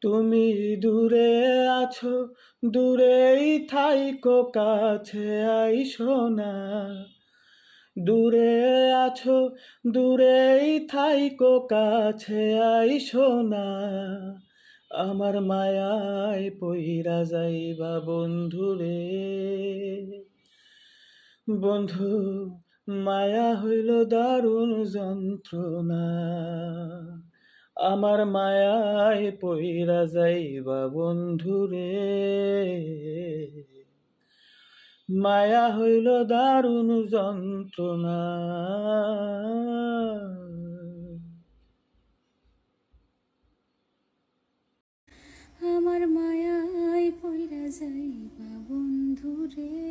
তুমি দূরে আছো, দূরেই থাইকো, কাছে আইসো না। দূরে আছো, দূরেই থাইকো, কাছে আইসো না। আমার মায়ায় পইরা যাইবা বন্ধুরে। বন্ধু, মায়া হইল দারুণ যন্ত্রণা। আমার মায়ায় পইরা যাইবা বন্ধুরে। মায়া হইল দারুণ যন্ত্রণা। আমার মায়ায় পইরা যাইবা বন্ধুরে।